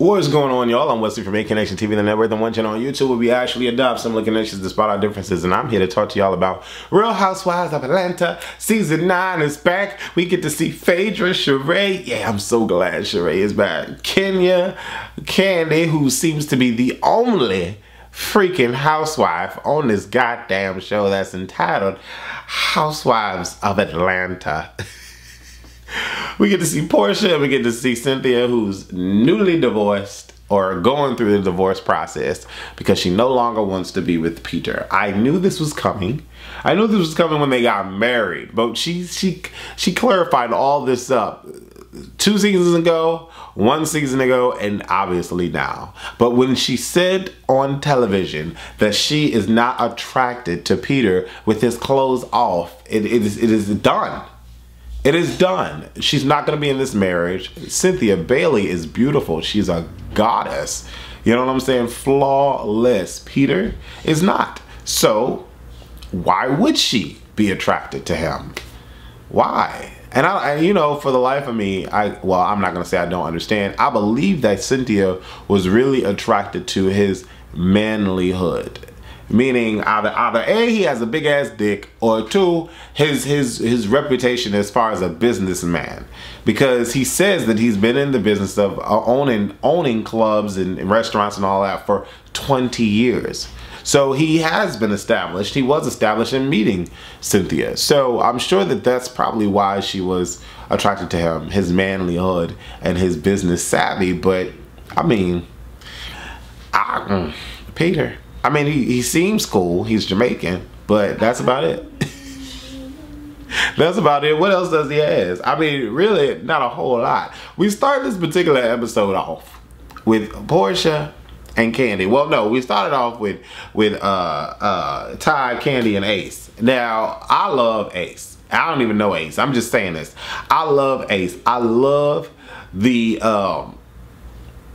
What is going on, y'all? I'm Wesley from A Connection TV, the network, the one channel on YouTube where we actually adopt similar connections despite our differences, and I'm here to talk to y'all about Real Housewives of Atlanta. Season 9 is back. We get to see Phaedra, Sheree. Yeah, I'm so glad Sheree is back. Kenya, Kandi, who seems to be the only freaking housewife on this goddamn show that's entitled Housewives of Atlanta. We get to see Portia and we get to see Cynthia, who's newly divorced or going through the divorce process because she no longer wants to be with Peter. I knew this was coming. I knew this was coming when they got married, but she clarified all this up 2 seasons ago, 1 season ago, and obviously now. But when she said on television that she is not attracted to Peter with his clothes off, it is done. It is done. She's not going to be in this marriage. Cynthia Bailey is beautiful. She's a goddess. You know what I'm saying? Flawless. Peter is not. So why would she be attracted to him? Why? And you know, for the life of me, well, I'm not going to say I don't understand. I believe that Cynthia was really attracted to his manlyhood. Meaning either A, he has a big ass dick, or 2, his reputation as far as a businessman. Because he says that he's been in the business of owning clubs and restaurants and all that for 20 years. So he has been established. He was established in meeting Cynthia. So I'm sure that that's probably why she was attracted to him, his manlyhood and his business savvy. But I mean, Peter. I mean, he seems cool. He's Jamaican, but that's about it. That's about it. What else does he have? I mean, really, not a whole lot. We start this particular episode off with Portia and Kandi. Well, no, we started off with Ty, Kandi, and Ace. Now, I love Ace. I don't even know Ace. I'm just saying this. I love Ace. I love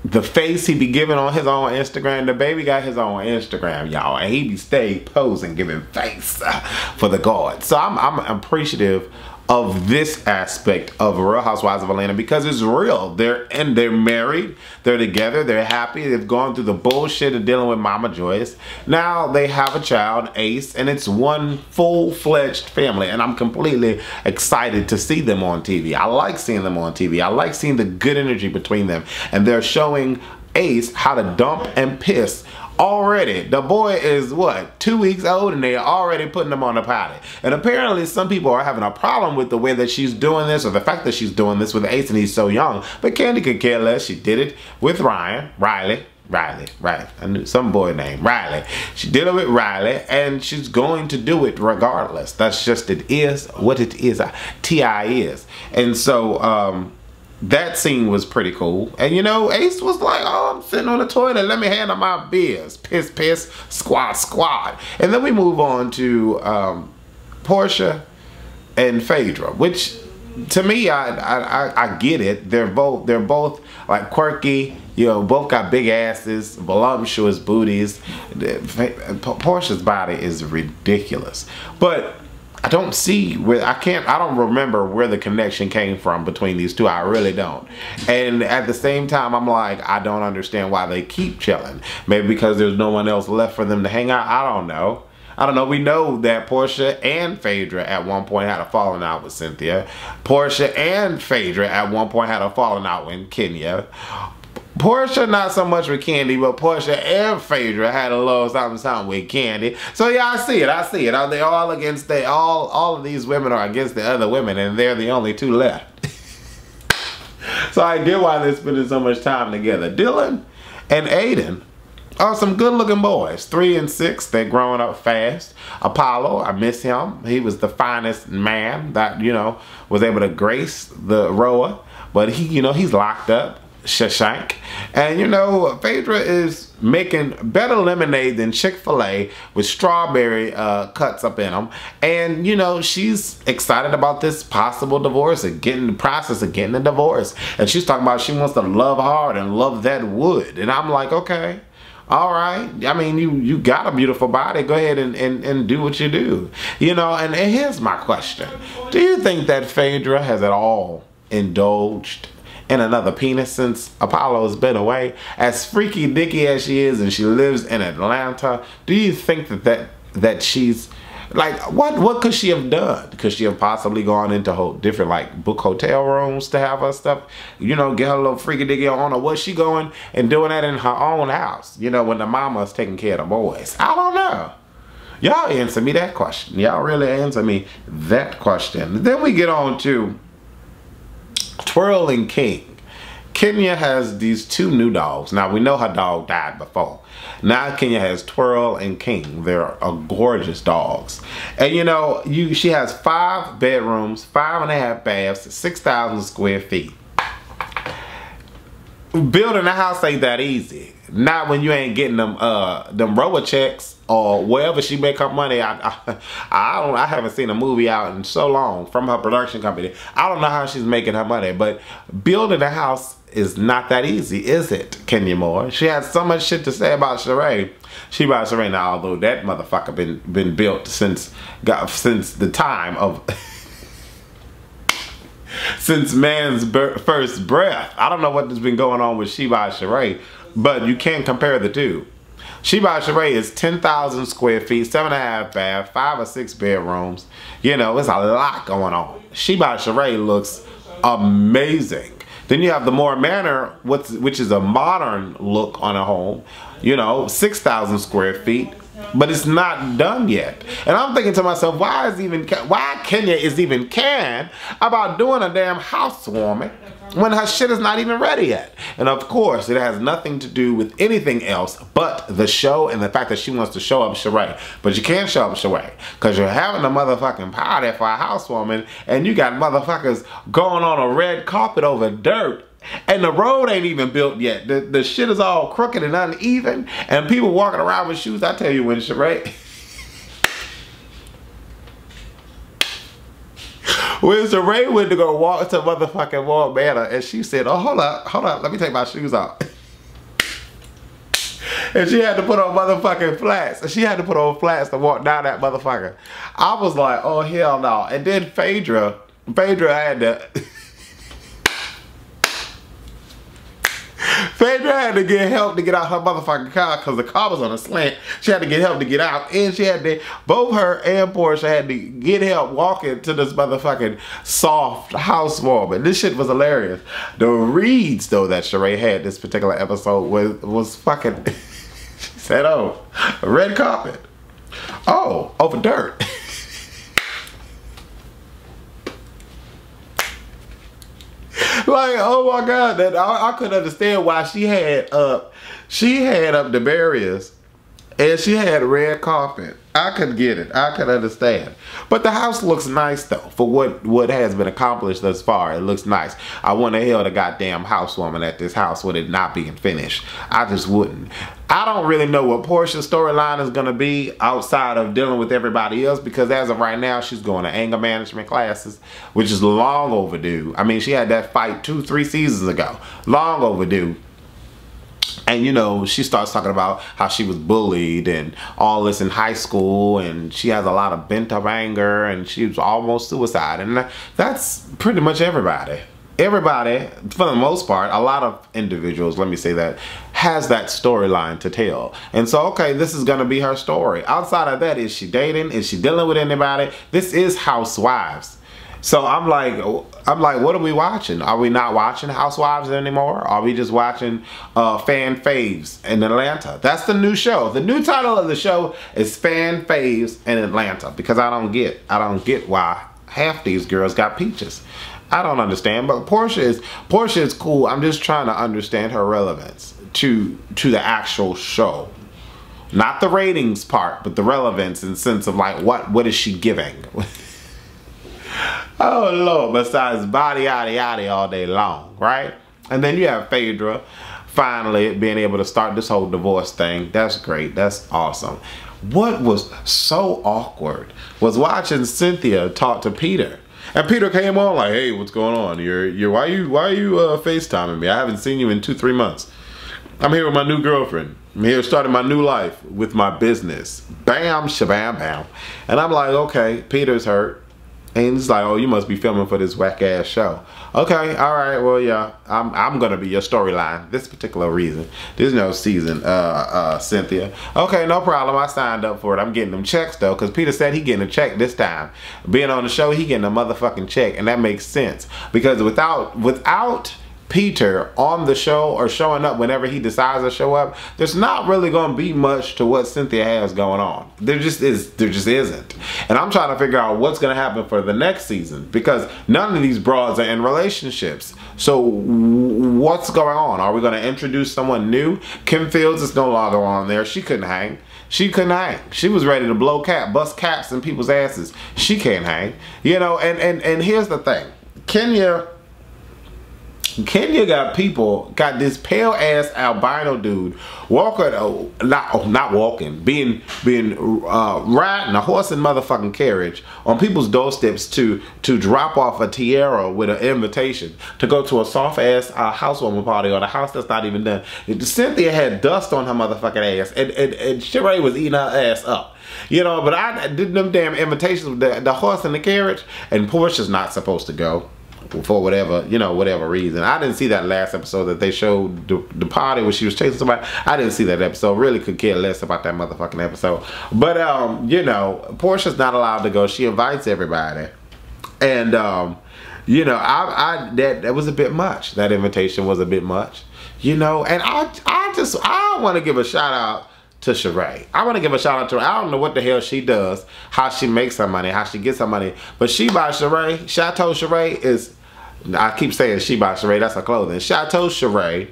the face he be giving on his own Instagram. The baby got his own Instagram, y'all, and he be stay posing, giving face for the God. So I'm appreciative of this aspect of Real Housewives of Atlanta because it's real. They're married, they're together, they're happy, they've gone through the bullshit of dealing with Mama Joyce. Now they have a child, Ace, and it's one full-fledged family, and I'm completely excited to see them on TV. I like seeing them on TV. I like seeing the good energy between them, and they're showing Ace how to dump and piss. Already, the boy is what, 2 weeks old, and they're already putting him on the potty. And apparently some people are having a problem with the way that she's doing this, or the fact that she's doing this with Ace and he's so young. But Kandi could care less. She did it with Riley, right. I knew some boy named Riley. She did it with Riley, and she's going to do it regardless. That's just, it is what it is. T.I. is. And so, that scene was pretty cool. And you know, Ace was like, oh, I'm sitting on the toilet, let me handle my biz. Piss, piss, squad, squad. And then we move on to Portia and Phaedra, which to me, I get it. They're both like quirky, you know, both got big asses, voluptuous booties. Portia's body is ridiculous. But I don't see where, I don't remember where the connection came from between these two. I really don't. And at the same time, I'm like, I don't understand why they keep chilling. Maybe because there's no one else left for them to hang out. I don't know. We know that Portia and Phaedra at one point had a falling out with Cynthia. Portia and Phaedra at one point had a falling out with Kenya. Portia not so much with Kandi, but Portia and Phaedra had a little something with Kandi. So yeah, I see it. They all against all of these women are against the other women, and they're the only 2 left. So I get why they're spending so much time together. Dylan and Aiden are some good looking boys. 3 and 6, they're growing up fast. Apollo, I miss him. He was the finest man that, you know, was able to grace the RHOA, but he, you know, he's locked up. Shashank. And you know, Phaedra is making better lemonade than Chick-fil-A with strawberry cuts up in them. And you know, she's excited about this possible divorce and getting the process of getting a divorce. And she's talking about she wants to love hard and love that wood. And I'm like, okay, all right. I mean, you got a beautiful body. Go ahead and do what you do. You know, and here's my question. Do you think that Phaedra has at all indulged in another penis since Apollo has been away? As freaky dicky as she is, and she lives in Atlanta, do you think that she's like, what could she have done? Could she have possibly gone into different like book hotel rooms to have her stuff, you know, get her little freaky dicky on, or was she going and doing that in her own house, you know, when the mama's taking care of the boys? I don't know. Y'all answer me that question. Y'all really answer me that question. Then we get on to Twirl and King. Kenya has these 2 new dogs. Now, we know her dog died before. Now Kenya has Twirl and King. They're gorgeous dogs. And you know, she has 5 bedrooms, 5.5 baths, 6,000 square feet. Building a house ain't that easy. Not when you ain't getting them RHOA checks or wherever she make her money. I haven't seen a movie out in so long from her production company. I don't know how she's making her money, but building a house is not that easy, is it, Kenya Moore? She has so much shit to say about Sheree. She about Sheree now, although that motherfucker been built since the time of since man's first breath. I don't know what has been going on with Sheba Sheree, but you can't compare the two. Sheba Sheree is 10,000 square feet, 7.5 baths, 5 or 6 bedrooms. You know, it's a lot going on. Sheba Sheree looks amazing. Then you have the Moore Manor, which is a modern look on a home. You know, 6,000 square feet, but it's not done yet. And I'm thinking to myself, why Kenya is even caring about doing a damn housewarming when her shit is not even ready yet? And of course, it has nothing to do with anything else but the show and the fact that she wants to show up Sheree. But you can't show up Sheree because you're having a motherfucking party for a housewarming and you got motherfuckers going on a red carpet over dirt. And the road ain't even built yet. The shit is all crooked and uneven. And people walking around with shoes. I tell you when Sheree... when Sheree went to go walk to motherfucking Moore Manor, and she said, oh, hold up, let me take my shoes off. And she had to put on motherfucking flats. She had to put on flats to walk down that motherfucker. I was like, oh, hell no. And then Phaedra had to... Phaedra had to get help to get out her motherfucking car because the car was on a slant. She had to get help to get out, and she had to, both her and Portia had to get help walking to this motherfucking soft housewarming. This shit was hilarious. The reads though that Sheree had this particular episode was fucking. She said, "Oh, a red carpet. Oh, over dirt." Like, oh my God, that I couldn't understand why she had up the barriers and she had red carpet. I could get it. I could understand. But the house looks nice though, for what has been accomplished thus far. It looks nice. I wouldn't have held a goddamn housewoman at this house with it not being finished. I just wouldn't. I don't really know what Portia's storyline is going to be outside of dealing with everybody else, because as of right now, she's going to anger management classes, which is long overdue. I mean, she had that fight 2-3 seasons ago. Long overdue. And you know, she starts talking about how she was bullied and all this in high school, and she has a lot of bent up anger, and she was almost suicide. And that's pretty much everybody. Everybody, for the most part, a lot of individuals, let me say that, has that storyline to tell. And so, okay, this is gonna be her story. Outside of that, is she dating? Is she dealing with anybody? This is Housewives. So I'm like, what are we watching? Are we not watching Housewives anymore? Are we just watching Fan Faves in Atlanta? That's the new show. The new title of the show is Fan Faves in Atlanta, because I don't get why half these girls got peaches. I don't understand. But Portia is cool. I'm just trying to understand her relevance to the actual show. Not the ratings part, but the relevance in the sense of like, what is she giving? Oh Lord, besides body yaddy yaddy all day long, right? And then you have Phaedra finally being able to start this whole divorce thing. That's great. That's awesome. What was so awkward was watching Cynthia talk to Peter. And Peter came on like, hey, what's going on? Why are you FaceTiming me? I haven't seen you in 2-3 months. I'm here with my new girlfriend. I'm here starting my new life with my business. Bam, shabam, bam. And I'm like, okay, Peter's hurt. And it's like, oh, you must be filming for this whack ass show. Okay, all right, well, yeah, I'm gonna be your storyline this particular reason. There's no season, Cynthia. Okay, no problem. I signed up for it. I'm getting them checks though, because Peter said he getting a check this time. Being on the show, he getting a motherfucking check, and that makes sense because without Peter on the show or showing up whenever he decides to show up, there's not really going to be much to what Cynthia has going on. There just isn't. And I'm trying to figure out what's going to happen for the next season because none of these broads are in relationships. So what's going on? Are we going to introduce someone new? Kim Fields is no longer on there. She couldn't hang. She couldn't hang. She was ready to bust caps in people's asses. She can't hang. You know, and here's the thing. Kenya got this pale ass albino dude riding a horse and motherfucking carriage on people's doorsteps to drop off a tiara with an invitation to go to a soft ass housewarming party or the house that's not even done. Cynthia had dust on her motherfucking ass and Sheree was eating her ass up. You know, but I did them damn invitations with the horse and the carriage, and Portia's not supposed to go. For whatever, you know, whatever reason. I didn't see that last episode that they showed the party where she was chasing somebody. I didn't see that episode. Really could care less about that motherfucking episode. But, you know, Portia's not allowed to go. She invites everybody. And, you know, that was a bit much. That invitation was a bit much. You know, and I want to give a shout out to Sheree. I want to give a shout out to her. I don't know what the hell she does, how she makes her money, how she gets her money. But She by Sheree, Chateau Sheree is, I keep saying She by Sheree, that's her clothing. Chateau Sheree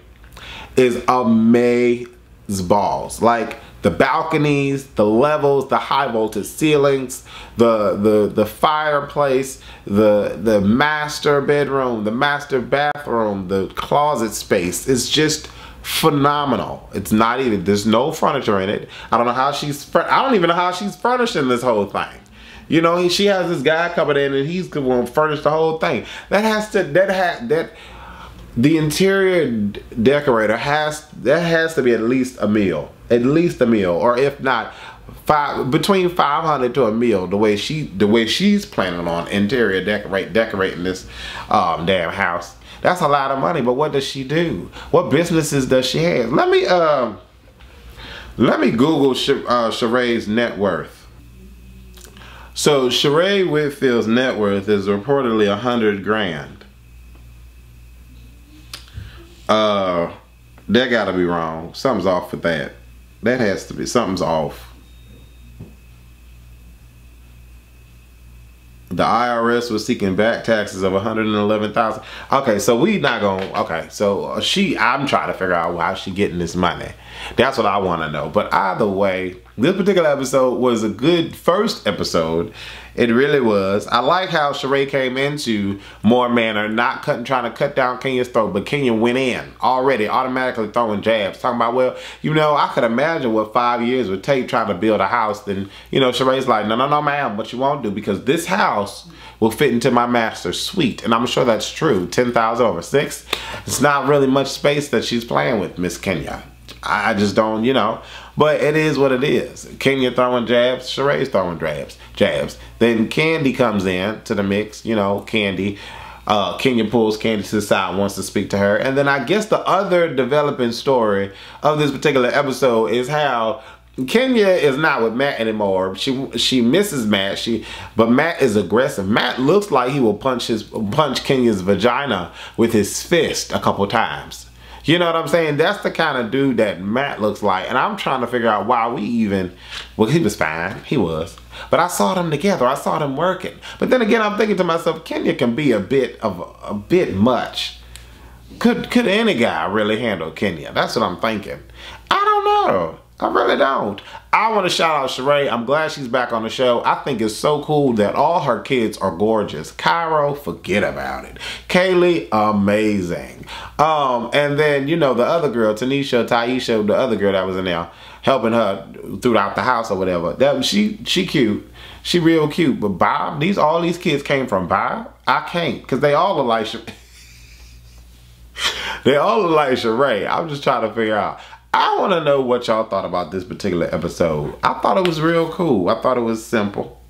is amazeballs. Like the balconies, the levels, the high voltage ceilings, the fireplace, the master bedroom, the master bathroom, the closet space. It's just phenomenal. It's not even, there's no furniture in it. I don't even know how she's furnishing this whole thing. You know, she has this guy coming in and he's going to furnish the whole thing. The interior decorator has to be at least a meal, or if not, between $500 to a meal. The way she's planning on interior decorating this damn house. That's a lot of money, but what does she do? What businesses does she have? Let me Google Sheree's net worth. So Sheree Whitfield's net worth is reportedly 100 grand. That gotta be wrong. Something's off with that. That has to be, something's off. The IRS was seeking back taxes of $111,000. Okay, so we not gonna. Okay, so I'm trying to figure out how she getting this money. That's what I want to know. But either way, this particular episode was a good first episode. It really was. I like how Sheree came into more manner, not trying to cut down Kenya's throat, but Kenya went in already, automatically throwing jabs, talking about, well, you know, I could imagine what 5 years would take trying to build a house. Then, you know, Sheree's like, no, ma'am, what you won't do, because this house will fit into my master suite. And I'm sure that's true. 10,000 over 6. It's not really much space that she's playing with, Miss Kenya. I just don't, you know. But it is what it is. Kenya throwing jabs, Sheree's throwing jabs. Then Candy comes in to the mix, you know, Candy. Kenya pulls Candy to the side, wants to speak to her. And then I guess the other developing story of this particular episode is how Kenya is not with Matt anymore. She misses Matt. But Matt is aggressive. Matt looks like he will punch Kenya's vagina with his fist a couple times. You know what I'm saying? That's the kind of dude that Matt looks like. And I'm trying to figure out why we even... Well, he was fine. He was. But I saw them together. I saw them working. But then again, I'm thinking to myself, Kenya can be a bit much. Could any guy really handle Kenya? That's what I'm thinking. I don't know. I really don't. I want to shout out Sheree. I'm glad she's back on the show. I think it's so cool that all her kids are gorgeous. Cairo, forget about it. Kaylee, amazing. And then, you know, the other girl, Taisha, the other girl that was in there, helping her throughout the house or whatever. She cute. She real cute. But Bob, all these kids came from Bob? I can't, because they all look like they all look like Sheree. I'm just trying to figure out. I want to know what y'all thought about this particular episode. I thought it was real cool. I thought it was simple.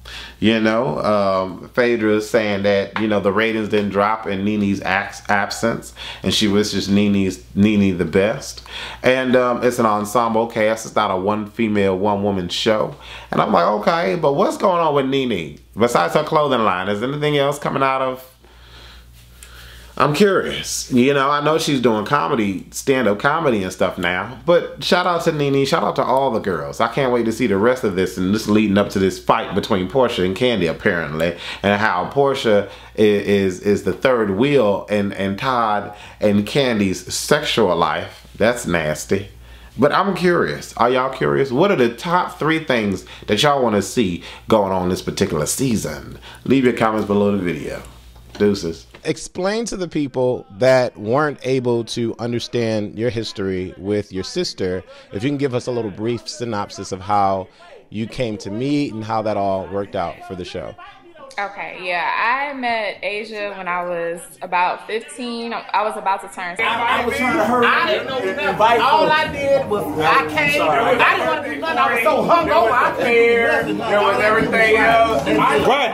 You know, Phaedra saying that, you know, the ratings didn't drop in Nene's absence, and she wishes Nene the best. And it's an ensemble cast. It's not a one female, one woman show. And I'm like, okay, but what's going on with Nene? Besides her clothing line, is anything else coming out of? I'm curious. You know, I know she's doing comedy, stand-up comedy and stuff now, but shout out to Nene, shout out to all the girls. I can't wait to see the rest of this, and this leading up to this fight between Portia and Candy, apparently, and how Portia is the third wheel in Todd and Candy's sexual life. That's nasty. But I'm curious. Are y'all curious? What are the top 3 things that y'all want to see going on this particular season? Leave your comments below the video. Deuces. Explain to the people that weren't able to understand your history with your sister, if you can give us a little brief synopsis of how you came to meet and how that all worked out for the show. Okay, yeah, I met Asia when I was about 15. I was about to turn 16. I was trying to hurry. I didn't know nothing. All I did was I came. I didn't want to do nothing. I was so hungover. I couldn't do nothing. There was everything else. Right.